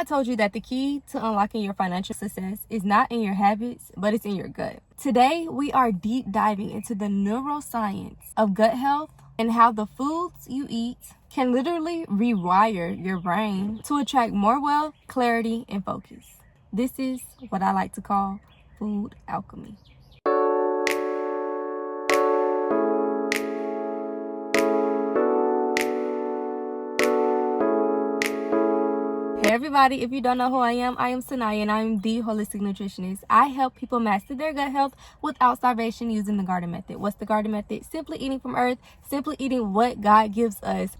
I told you that the key to unlocking your financial success is not in your habits, but it's in your gut? Today, we are deep diving into the neuroscience of gut health and how the foods you eat can literally rewire your brain to attract more wealth, clarity, and focus. This is what I like to call food alchemy. Hey everybody, if you don't know who I am Sanaya, and I'm the holistic nutritionist. I help people master their gut health without starvation using the garden method. What's the garden method? Simply eating from earth, simply eating what God gives us.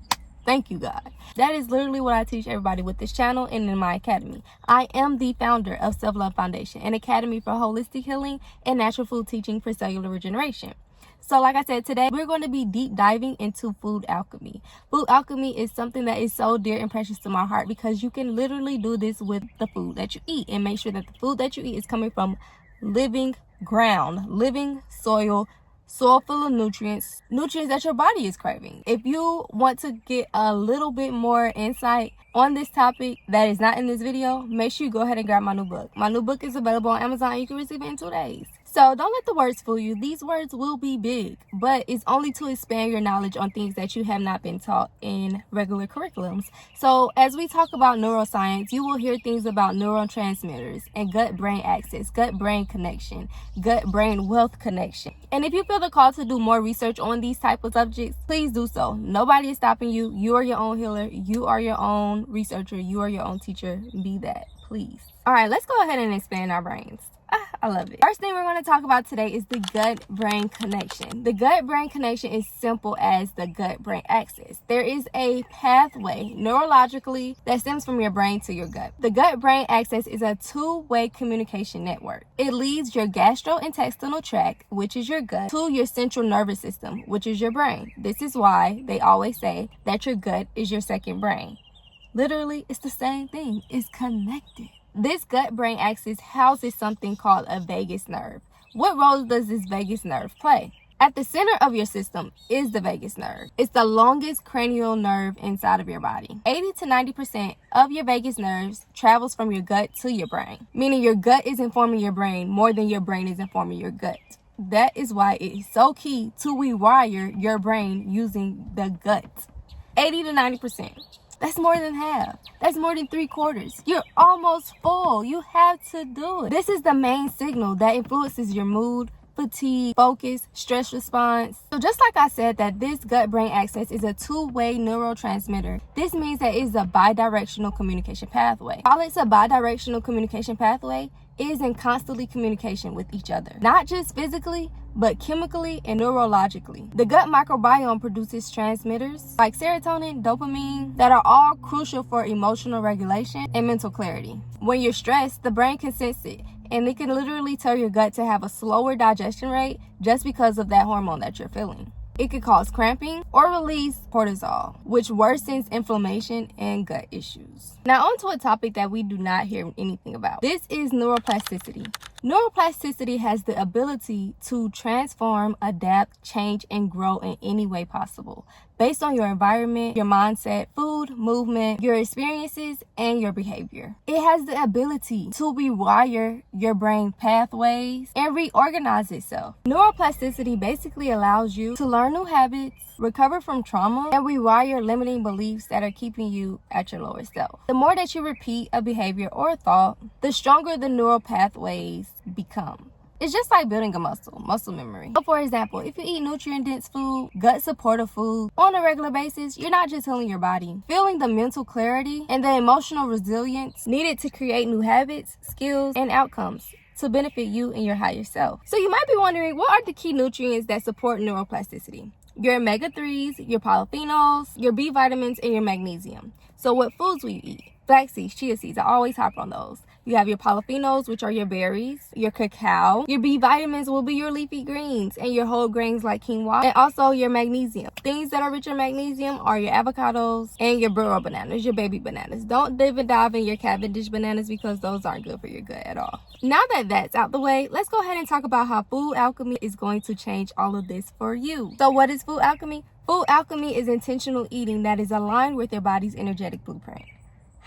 Thank you, God. That is literally what I teach everybody with this channel and in my academy. I am the founder of Self-Love Foundation, an academy for holistic healing and natural food teaching for cellular regeneration. So like I said, today we're going to be deep diving into food alchemy. Food alchemy is something that is so dear and precious to my heart because you can literally do this with the food that you eat and make sure that the food that you eat is coming from living ground, living soil full of nutrients that your body is craving. If you want to get a little bit more insight on this topic that is not in this video, make sure you go ahead and grab my new book. My new book is available on Amazon. You can receive it in 2 days. So don't let the words fool you. These words will be big, but it's only to expand your knowledge on things that you have not been taught in regular curriculums. So as we talk about neuroscience, you will hear things about neurotransmitters and gut-brain axis, gut-brain connection, gut-brain wealth connection. And if you feel the call to do more research on these type of subjects, please do so. Nobody is stopping you. You are your own healer. You are your own researcher. You are your own teacher. Be that, please. All right, let's go ahead and expand our brains. I love it. First thing we're going to talk about today is the gut-brain connection. The gut-brain connection is simple as the gut-brain axis. There is a pathway neurologically that stems from your brain to your gut. The gut-brain axis is a two-way communication network. It leads your gastrointestinal tract, which is your gut, to your central nervous system, which is your brain. This is why they always say that your gut is your second brain. Literally, it's the same thing. It's connected. This gut-brain axis houses something called a vagus nerve. What role does this vagus nerve play? At the center of your system is the vagus nerve. It's the longest cranial nerve inside of your body. 80 to 90% of your vagus nerves travels from your gut to your brain, meaning your gut is informing your brain more than your brain is informing your gut. That is why it is so key to rewire your brain using the gut. 80 to 90%. That's more than half. That's more than 3/4. You're almost full. You have to do it. This is the main signal that influences your mood, fatigue, focus, stress response. So just like I said that this gut-brain axis is a two-way neurotransmitter, this means that it is a bidirectional communication pathway. While it's a bidirectional communication pathway, it is in constantly communication with each other. Not just physically, but chemically and neurologically. The gut microbiome produces transmitters like serotonin, dopamine, that are all crucial for emotional regulation and mental clarity. When you're stressed, the brain can sense it, and it can literally tell your gut to have a slower digestion rate just because of that hormone that you're feeling. It could cause cramping or release cortisol, which worsens inflammation and gut issues. Now on to a topic that we do not hear anything about. This is neuroplasticity. Neuroplasticity has the ability to transform, adapt, change, and grow in any way possible based on your environment, your mindset, food, movement, your experiences, and your behavior. It has the ability to rewire your brain pathways and reorganize itself. Neuroplasticity basically allows you to learn new habits, recover from trauma, and rewire limiting beliefs that are keeping you at your lowest self. The more that you repeat a behavior or a thought, the stronger the neural pathways become. It's just like building a muscle memory. So for example, if you eat nutrient-dense food, gut-supportive food on a regular basis, you're not just healing your body. Feeling the mental clarity and the emotional resilience needed to create new habits, skills, and outcomes to benefit you and your higher self. So you might be wondering, what are the key nutrients that support neuroplasticity? Your omega-3s, your polyphenols, your B vitamins, and your magnesium. So what foods will you eat? Flax seeds, chia seeds, I always hop on those. You have your polyphenols, which are your berries, your cacao. Your B vitamins will be your leafy greens and your whole grains like quinoa, and also your magnesium. Things that are rich in magnesium are your avocados and your burro bananas, your baby bananas. Don't even dive in your Cavendish bananas because those aren't good for your gut at all. Now that that's out the way, let's go ahead and talk about how food alchemy is going to change all of this for you. So what is food alchemy? Food alchemy is intentional eating that is aligned with your body's energetic blueprint.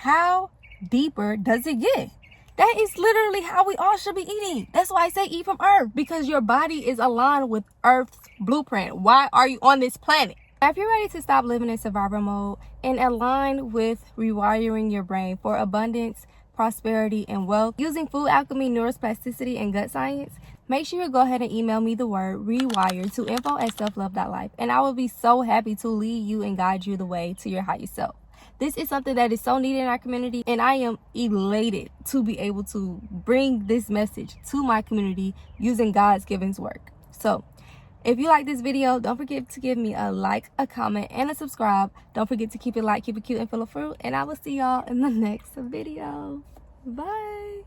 How deeper does it get. That is literally how we all should be eating. That's why I say eat from earth, because your body is aligned with Earth's blueprint. Why are you on this planet? If you're ready to stop living in survival mode and align with rewiring your brain for abundance, prosperity, and wealth using food alchemy, neuroplasticity, and gut science, make sure you go ahead and email me the word rewire to info@selflove.life, and I will be so happy to lead you and guide you the way to your higher self. This is something that is so needed in our community, and I am elated to be able to bring this message to my community using God's given work. So if you like this video, don't forget to give me a like, a comment, and a subscribe. Don't forget to keep it light, keep it cute, and full of fruit. And I will see y'all in the next video. Bye.